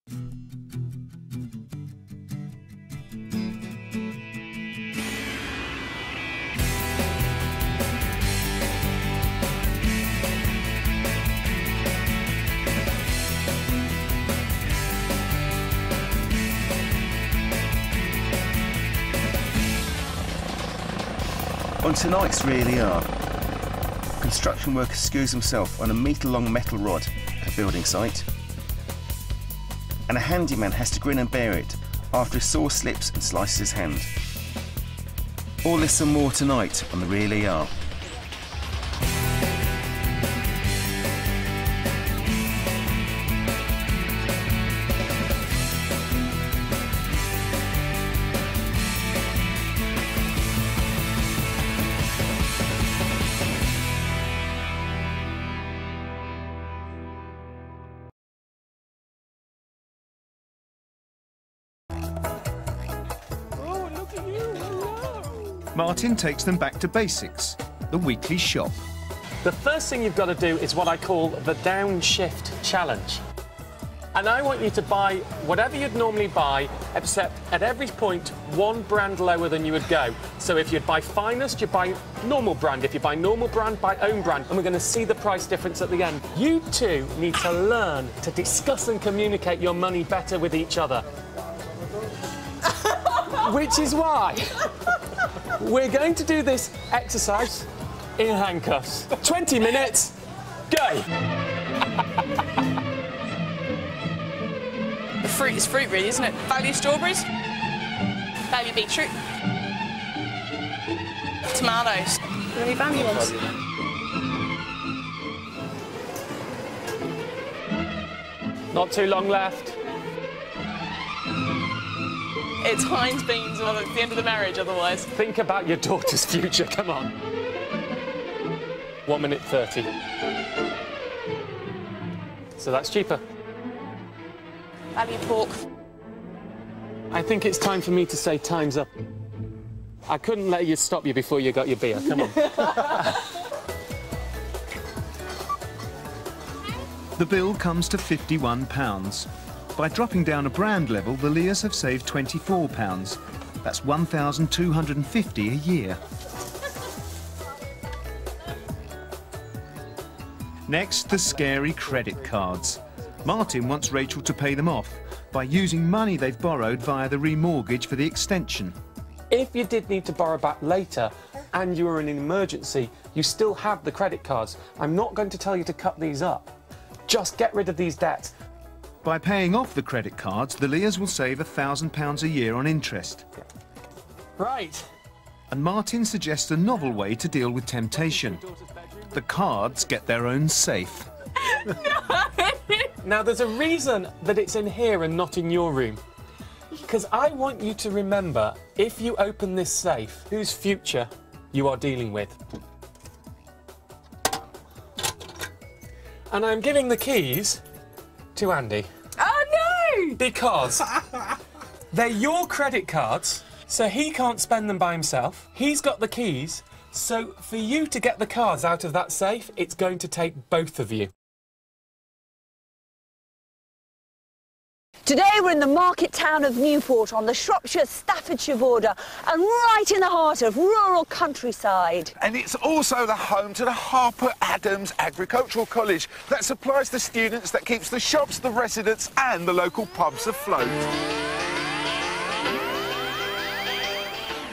On tonight's Really Are, a construction worker skews himself on a metre-long metal rod at a building site, and a handyman has to grin and bear it after a saw slips and slices his hand. All this and more tonight on the Really Are. Martin takes them back to basics, the weekly shop. The first thing you've got to do is what I call the downshift challenge. And I want you to buy whatever you'd normally buy, except at every point, one brand lower than you would go. So if you'd buy Finest, you buy normal brand. If you buy normal brand, buy own brand. And we're going to see the price difference at the end. You two need to learn to discuss and communicate your money better with each other. Which is why we're going to do this exercise in handcuffs. 20 minutes, go! The fruit is fruit, really, isn't it? Value strawberries, value beetroot, tomatoes. Any value ones? Not too long left. It's Heinz beans or it's the end of the marriage otherwise. Think about your daughter's future, come on. 1 minute 30. So that's cheaper. Value pork. I think it's time for me to say time's up. I couldn't let you stop you before you got your beer, come on. The bill comes to £51. By dropping down a brand level, the Lears have saved £24. That's £1,250 a year. Next, the scary credit cards. Martin wants Rachel to pay them off by using money they've borrowed via the remortgage for the extension. If you did need to borrow back later and you were in an emergency, you still have the credit cards. I'm not going to tell you to cut these up. Just get rid of these debts. By paying off the credit cards, the Lears will save £1,000 a year on interest. Right. And Martin suggests a novel way to deal with temptation. The cards get their own safe. Now, there's a reason that it's in here and not in your room. Because I want you to remember, if you open this safe, whose future you are dealing with. And I'm giving the keys to Andy. Oh, no! Because they're your credit cards, so he can't spend them by himself. He's got the keys, so for you to get the cards out of that safe, it's going to take both of you. Today we're in the market town of Newport on the Shropshire-Staffordshire border and right in the heart of rural countryside. And it's also the home to the Harper Adams Agricultural College that supplies the students, that keeps the shops, the residents and the local pubs afloat.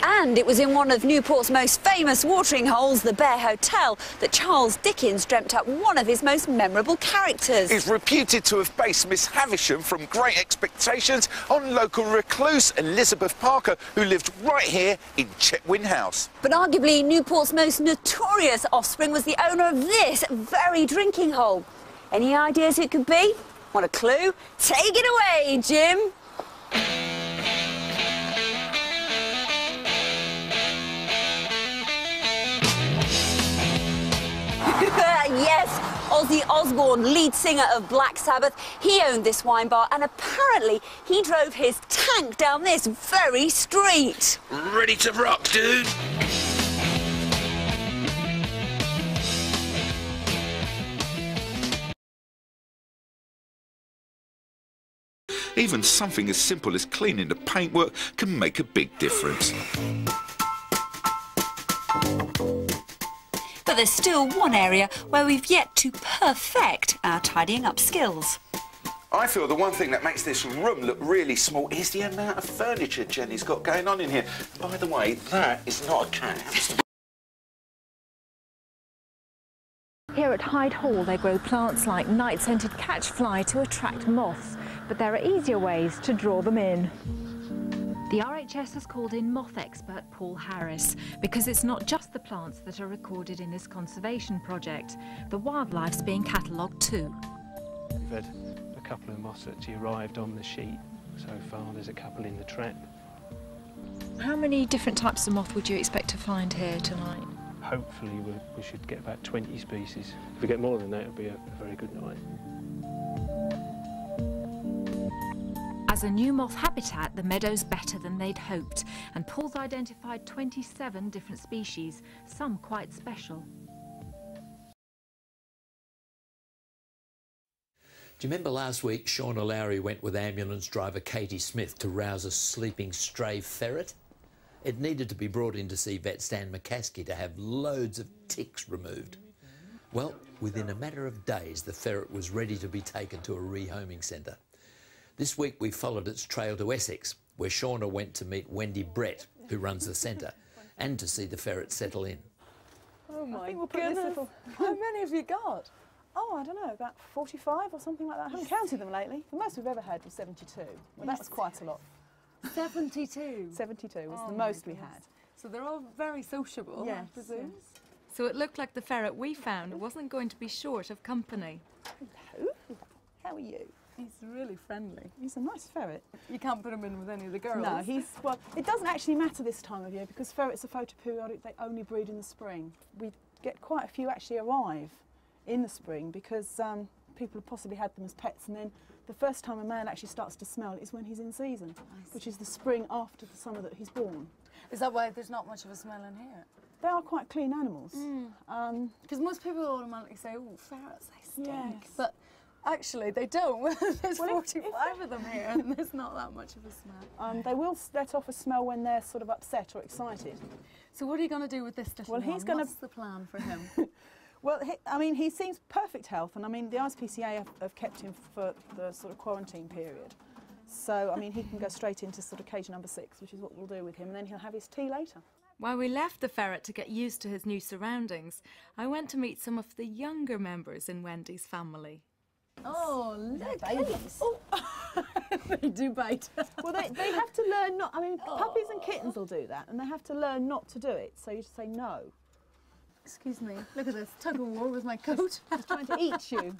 And it was in one of Newport's most famous watering holes, the Bear Hotel, that Charles Dickens dreamt up one of his most memorable characters. He's reputed to have based Miss Havisham from Great Expectations on local recluse Elizabeth Parker, who lived right here in Chetwynd House. But arguably Newport's most notorious offspring was the owner of this very drinking hole. Any ideas who it could be? Want a clue? Take it away, Jim. Yes, Ozzy Osbourne, lead singer of Black Sabbath, he owned this wine bar and apparently he drove his tank down this very street. Ready to rock, dude? Even something as simple as cleaning the paintwork can make a big difference. But there's still one area where we've yet to perfect our tidying up skills. I feel the one thing that makes this room look really small is the amount of furniture Jenny's got going on in here. By the way, that is not a cat. Here at Hyde Hall, they grow plants like night-scented catchfly to attract moths, but there are easier ways to draw them in. The RHS has called in moth expert Paul Harris because it's not just the plants that are recorded in this conservation project. The wildlife's being catalogued too. We've had a couple of moths actually arrived on the sheet so far. There's a couple in the trap. How many different types of moth would you expect to find here tonight? Hopefully we should get about 20 species. If we get more than that, it'll be a very good night. As a new moth habitat, the meadow's better than they'd hoped, and Paul's identified 27 different species, some quite special. Do you remember last week Shauna Lowry went with ambulance driver Katie Smith to rouse a sleeping stray ferret? It needed to be brought in to see vet Stan McCaskey to have loads of ticks removed. Well, within a matter of days, the ferret was ready to be taken to a rehoming centre. This week we followed its trail to Essex, where Shauna went to meet Wendy Brett, who runs the centre, and to see the ferret settle in. Oh my goodness, how many have you got? Oh, I don't know, about 45 or something like that. I haven't counted them lately. The most we've ever had was 72. Well, that was quite a lot. 72? 72 was the most we had. So they're all very sociable, yes, I presume? yes. So it looked like the ferret we found wasn't going to be short of company. Hello, how are you? He's really friendly. He's a nice ferret. You can't put him in with any of the girls. No, well, it doesn't actually matter this time of year because ferrets are photoperiodic, they only breed in the spring. We get quite a few actually arrive in the spring because people have possibly had them as pets, and then the first time a male actually starts to smell is when he's in season, which is the spring after the summer that he's born. Is that why there's not much of a smell in here? They are quite clean animals. Because most people automatically say, oh, ferrets, they stink. Yes. But actually, they don't. There's 45 of them here, and there's not that much of a smell. They will let off a smell when they're sort of upset or excited. So what are you going to do with this little one? What's the plan for him? Well, I mean, he seems perfect health, and I mean, the RSPCA have kept him for the sort of quarantine period. So, I mean, he can go straight into sort of cage number 6, which is what we'll do with him, and then he'll have his tea later. While we left the ferret to get used to his new surroundings, I went to meet some of the younger members in Wendy's family. Oh, look, babies. Oh. They do bite. Well, they have to learn not, I mean, puppies and kittens will do that, and they have to learn not to do it, so you just say no. Excuse me, look at this, tug of war with my coat. He's trying to eat you.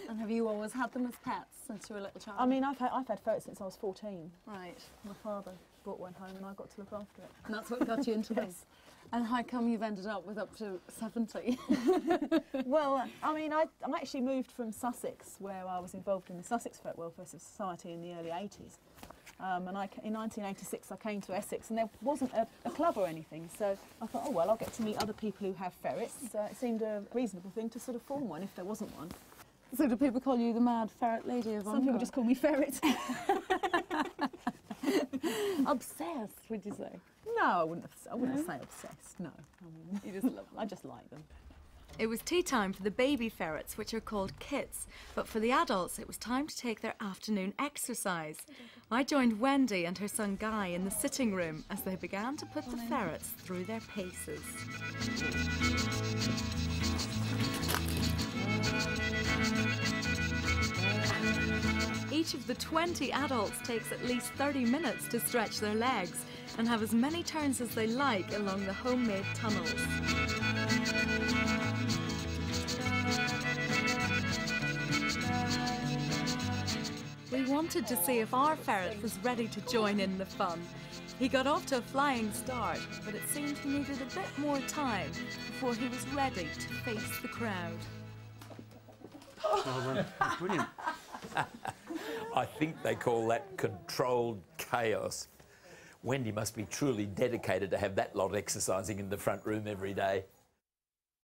And have you always had them as pets since you were a little child? I mean, I've had ferrets since I was 14. Right. My father brought one home and I got to look after it. And that's what got you into this? And how come you've ended up with up to 70? Well, I mean, I actually moved from Sussex, where I was involved in the Sussex Ferret Welfare Society in the early 80s. And in 1986 I came to Essex, and there wasn't a club or anything, so I thought, oh well, I'll get to meet other people who have ferrets. It seemed a reasonable thing to sort of form one if there wasn't one. So do people call you the mad ferret lady of Some people just call me Ferret. Obsessed, would you say? No, I wouldn't say obsessed, no. I mean, you just love them. I just like them. It was tea time for the baby ferrets, which are called kits, but for the adults it was time to take their afternoon exercise. I joined Wendy and her son Guy in the sitting room as they began to put the ferrets through their paces. Each of the 20 adults takes at least 30 minutes to stretch their legs and have as many turns as they like along the homemade tunnels. We wanted to see if our ferret was ready to join in the fun. He got off to a flying start, but it seemed he needed a bit more time before he was ready to face the crowd. Oh, brilliant. I think they call that controlled chaos. Wendy must be truly dedicated to have that lot exercising in the front room every day.